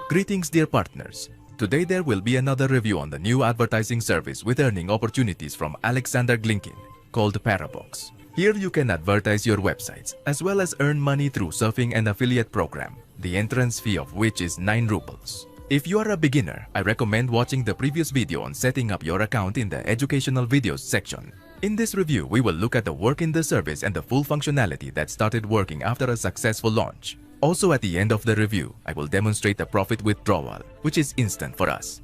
Greetings, dear partners. Today there will be another review on the new advertising service with earning opportunities from Alexander Glinkin called PARABOX. Here you can advertise your websites as well as earn money through surfing and affiliate program, the entrance fee of which is 9 rubles. If you are a beginner, I recommend watching the previous video on setting up your account in the educational videos section. In this review, we will look at the work in the service and the full functionality that started working after a successful launch. Also, at the end of the review, I will demonstrate the profit withdrawal, which is instant for us.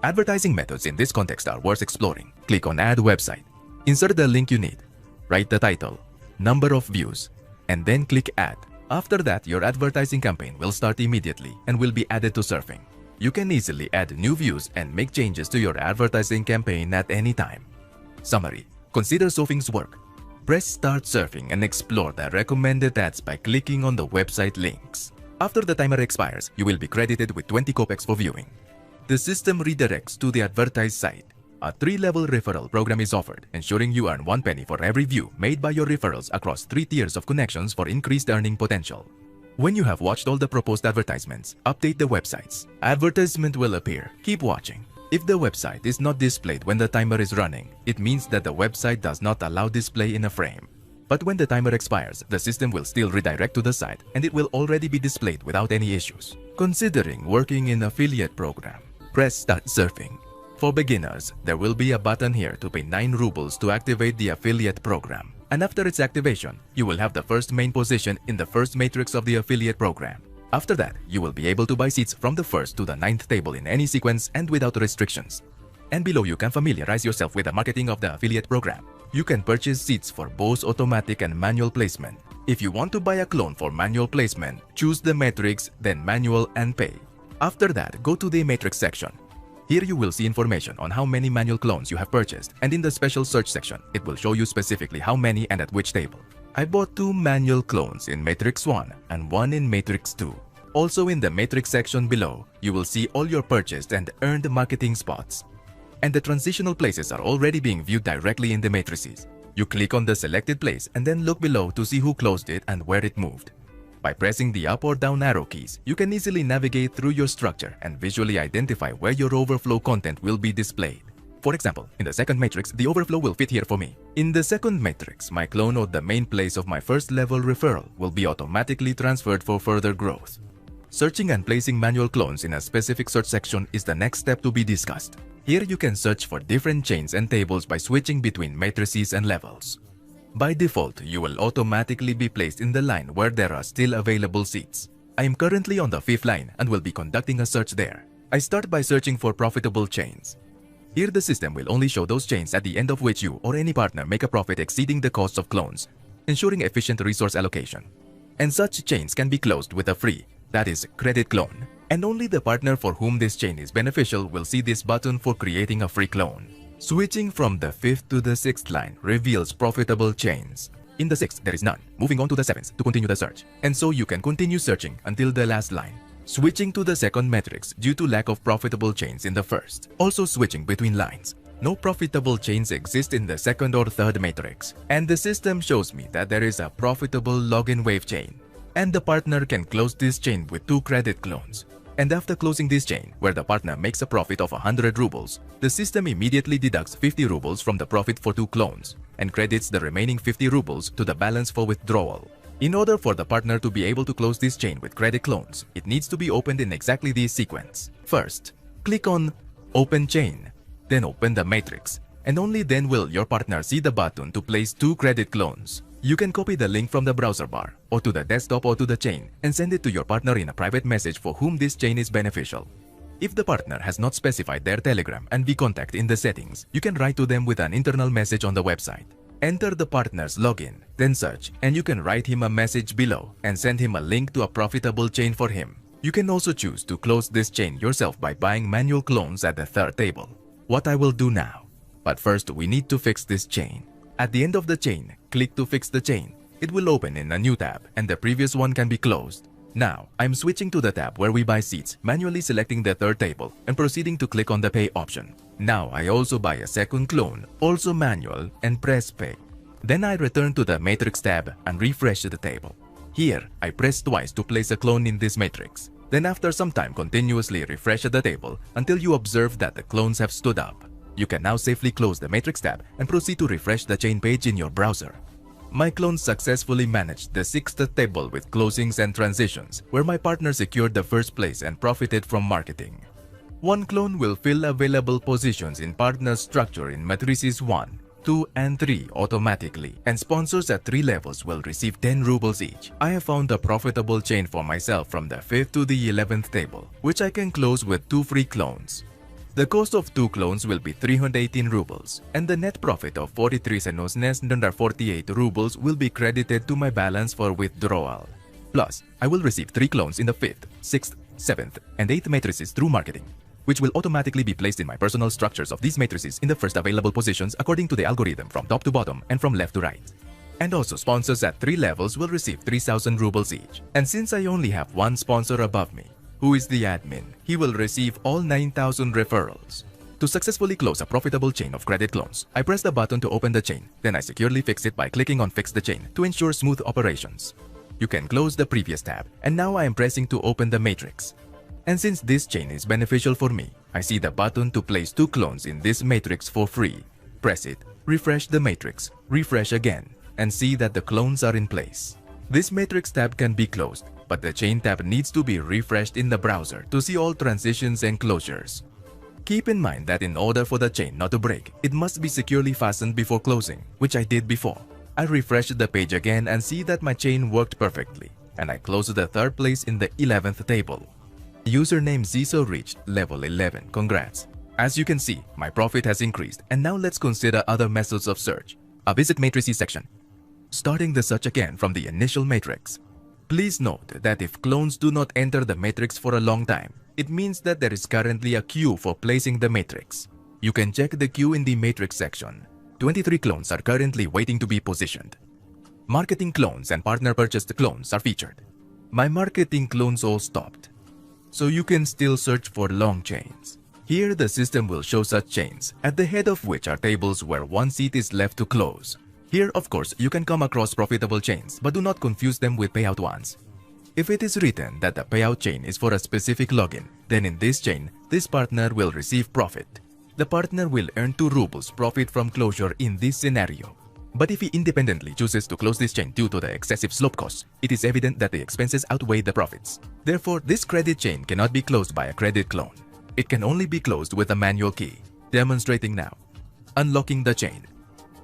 Advertising methods in this context are worth exploring. Click on Add Website. Insert the link you need. Write the title, number of views, and then click Add. After that, your advertising campaign will start immediately and will be added to surfing. You can easily add new views and make changes to your advertising campaign at any time. Summary: consider surfing's work. Press Start Surfing and explore the recommended ads by clicking on the website links. After the timer expires, you will be credited with 20 kopecks for viewing. The system redirects to the advertised site. A 3-level referral program is offered, ensuring you earn 1 penny for every view made by your referrals across 3 tiers of connections for increased earning potential. When you have watched all the proposed advertisements, update the websites. Advertisement will appear. Keep watching. If the website is not displayed when the timer is running, it means that the website does not allow display in a frame. But when the timer expires, the system will still redirect to the site and it will already be displayed without any issues. Considering working in affiliate program, press Start Surfing. For beginners, there will be a button here to pay 9 rubles to activate the affiliate program. And after its activation, you will have the first main position in the first matrix of the affiliate program. After that, you will be able to buy seats from the 1st to the 9th table in any sequence and without restrictions. And below you can familiarize yourself with the marketing of the affiliate program. You can purchase seats for both automatic and manual placement. If you want to buy a clone for manual placement, choose the matrix, then manual and pay. After that, go to the matrix section. Here you will see information on how many manual clones you have purchased, and in the special search section, it will show you specifically how many and at which table. I bought 2 manual clones in Matrix 1 and 1 in Matrix 2. Also in the Matrix section below, you will see all your purchased and earned marketing spots. And the transitional places are already being viewed directly in the matrices. You click on the selected place and then look below to see who closed it and where it moved. By pressing the up or down arrow keys, you can easily navigate through your structure and visually identify where your overflow content will be displayed. For example, in the second matrix, the overflow will fit here for me. In the second matrix, my clone or the main place of my first level referral will be automatically transferred for further growth. Searching and placing manual clones in a specific search section is the next step to be discussed. Here you can search for different chains and tables by switching between matrices and levels. By default, you will automatically be placed in the line where there are still available seats. I am currently on the 5th line and will be conducting a search there. I start by searching for profitable chains. Here the system will only show those chains at the end of which you or any partner make a profit exceeding the cost of clones, ensuring efficient resource allocation. And such chains can be closed with a free, that is, credit clone. And only the partner for whom this chain is beneficial will see this button for creating a free clone. Switching from the 5th to the 6th line reveals profitable chains. In the 6th, there is none. Moving on to the 7th to continue the search. And so you can continue searching until the last line. Switching to the second matrix due to lack of profitable chains in the first. Also switching between lines. No profitable chains exist in the second or third matrix. And the system shows me that there is a profitable login wave chain. And the partner can close this chain with 2 credit clones. And after closing this chain, where the partner makes a profit of 100 rubles, the system immediately deducts 50 rubles from the profit for 2 clones and credits the remaining 50 rubles to the balance for withdrawal. In order for the partner to be able to close this chain with credit clones, it needs to be opened in exactly this sequence. First, click on Open Chain, then open the matrix, and only then will your partner see the button to place 2 credit clones. You can copy the link from the browser bar, or to the desktop or to the chain, and send it to your partner in a private message for whom this chain is beneficial. If the partner has not specified their Telegram and vContact in the settings, you can write to them with an internal message on the website. Enter the partner's login, then search, and you can write him a message below and send him a link to a profitable chain for him. You can also choose to close this chain yourself by buying manual clones at the 3rd table. What I will do now. But first, we need to fix this chain. At the end of the chain, click to fix the chain. It will open in a new tab and the previous one can be closed. Now, I'm switching to the tab where we buy seats, manually selecting the 3rd table and proceeding to click on the pay option. Now I also buy a second clone, also manual, and press pay. Then I return to the Matrix tab and refresh the table. Here, I press twice to place a clone in this matrix. Then after some time, continuously refresh the table until you observe that the clones have stood up. You can now safely close the Matrix tab and proceed to refresh the chain page in your browser. My clones successfully managed the sixth table with closings and transitions, where my partner secured the first place and profited from marketing. One clone will fill available positions in partner structure in matrices 1, 2, and 3 automatically, and sponsors at 3 levels will receive 10 rubles each. I have found a profitable chain for myself from the 5th to the 11th table, which I can close with 2 free clones. The cost of 2 clones will be 318 rubles, and the net profit of 43,948 rubles will be credited to my balance for withdrawal. Plus, I will receive 3 clones in the 5th, 6th, 7th, and 8th matrices through marketing, which will automatically be placed in my personal structures of these matrices in the first available positions according to the algorithm from top to bottom and from left to right. And also sponsors at 3 levels will receive 3,000 rubles each. And since I only have one sponsor above me, who is the admin, he will receive all 9,000 referrals. To successfully close a profitable chain of credit clones, I press the button to open the chain, then I securely fix it by clicking on Fix the Chain to ensure smooth operations. You can close the previous tab, and now I am pressing to open the matrix. And since this chain is beneficial for me, I see the button to place 2 clones in this matrix for free. Press it, refresh the matrix, refresh again, and see that the clones are in place. This matrix tab can be closed, but the chain tab needs to be refreshed in the browser to see all transitions and closures. Keep in mind that in order for the chain not to break, it must be securely fastened before closing, which I did before. I refreshed the page again and see that my chain worked perfectly, and I closed the 3rd place in the 11th table. Username Ziso reached level 11, congrats. As you can see, my profit has increased, and now let's consider other methods of search. A visit matrices section. Starting the search again from the initial matrix. Please note that if clones do not enter the matrix for a long time, it means that there is currently a queue for placing the matrix. You can check the queue in the matrix section. 23 clones are currently waiting to be positioned. Marketing clones and partner purchased clones are featured. My marketing clones all stopped, so you can still search for long chains. Here the system will show such chains, at the head of which are tables where one seat is left to close. Here, of course, you can come across profitable chains, but do not confuse them with payout ones. If it is written that the payout chain is for a specific login, then in this chain, this partner will receive profit. The partner will earn 2 rubles profit from closure in this scenario. But if he independently chooses to close this chain due to the excessive slope costs, it is evident that the expenses outweigh the profits. Therefore, this credit chain cannot be closed by a credit clone. It can only be closed with a manual key. Demonstrating now. Unlocking the chain.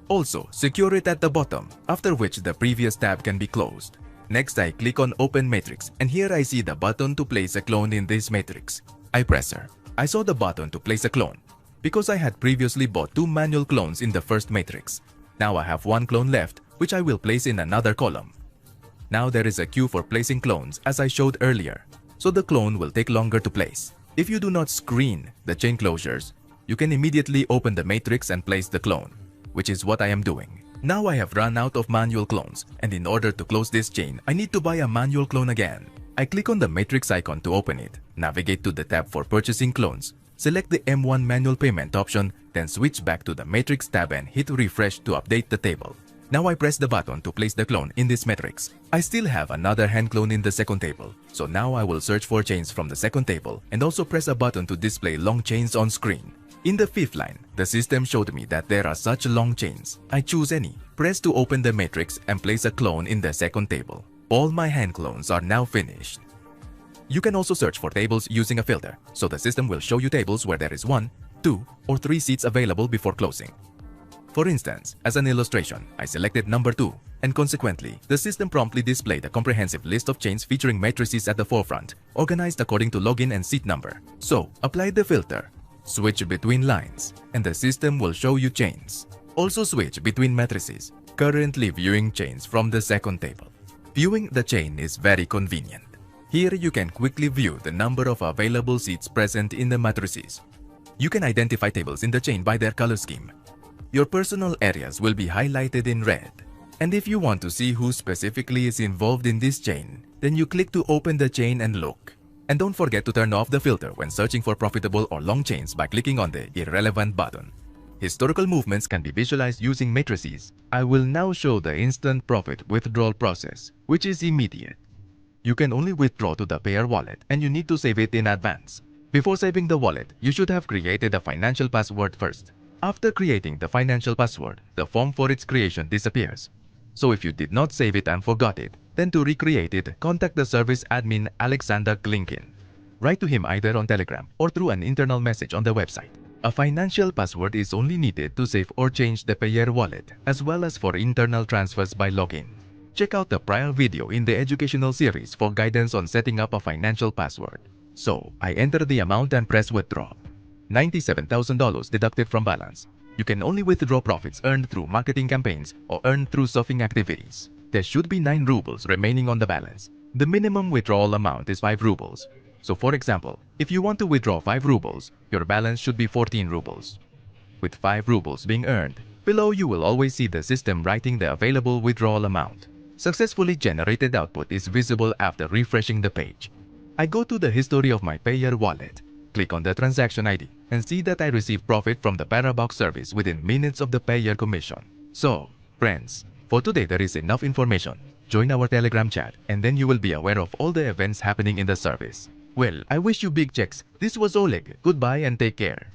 Also, secure it at the bottom, after which the previous tab can be closed. Next, I click on Open Matrix, and here I see the button to place a clone in this matrix. I press her. I saw the button to place a clone, because I had previously bought 2 manual clones in the first matrix. Now I have 1 clone left, which I will place in another column. Now there is a queue for placing clones as I showed earlier, so the clone will take longer to place. If you do not screen the chain closures, you can immediately open the matrix and place the clone, which is what I am doing. Now I have run out of manual clones, and in order to close this chain, I need to buy a manual clone again. I click on the matrix icon to open it, navigate to the tab for purchasing clones, select the M1 manual payment option, then switch back to the matrix tab and hit refresh to update the table. Now I press the button to place the clone in this matrix. I still have another hand clone in the second table, so now I will search for chains from the second table and also press a button to display long chains on screen. In the 5th line, the system showed me that there are such long chains. I choose any, press to open the matrix and place a clone in the second table. All my hand clones are now finished. You can also search for tables using a filter, so the system will show you tables where there is 1, 2, or 3 seats available before closing. For instance, as an illustration, I selected number 2, and consequently, the system promptly displayed a comprehensive list of chains featuring matrices at the forefront, organized according to login and seat number. So, apply the filter, switch between lines, and the system will show you chains. Also switch between matrices, currently viewing chains from the second table. Viewing the chain is very convenient. Here you can quickly view the number of available seats present in the matrices. You can identify tables in the chain by their color scheme. Your personal areas will be highlighted in red. And if you want to see who specifically is involved in this chain, then you click to open the chain and look. And don't forget to turn off the filter when searching for profitable or long chains by clicking on the irrelevant button. Historical movements can be visualized using matrices. I will now show the instant profit withdrawal process, which is immediate. You can only withdraw to the Payeer wallet and you need to save it in advance. Before saving the wallet, you should have created a financial password first. After creating the financial password, the form for its creation disappears. So if you did not save it and forgot it, then to recreate it, contact the service admin Alexander Glinkin. Write to him either on Telegram or through an internal message on the website. A financial password is only needed to save or change the Payeer wallet, as well as for internal transfers by login. Check out the prior video in the educational series for guidance on setting up a financial password. So, I enter the amount and press withdraw. $97,000 deducted from balance. You can only withdraw profits earned through marketing campaigns or earned through surfing activities. There should be 9 rubles remaining on the balance. The minimum withdrawal amount is 5 rubles. So for example, if you want to withdraw 5 rubles, your balance should be 14 rubles. With 5 rubles being earned, below you will always see the system writing the available withdrawal amount. Successfully generated output is visible after refreshing the page. I go to the history of my Payeer wallet, click on the transaction ID, and see that I received profit from the PARABOX service within minutes of the Payeer commission. So, friends, for today there is enough information. Join our Telegram chat and then you will be aware of all the events happening in the service. Well, I wish you big checks. This was Oleg. Goodbye and take care.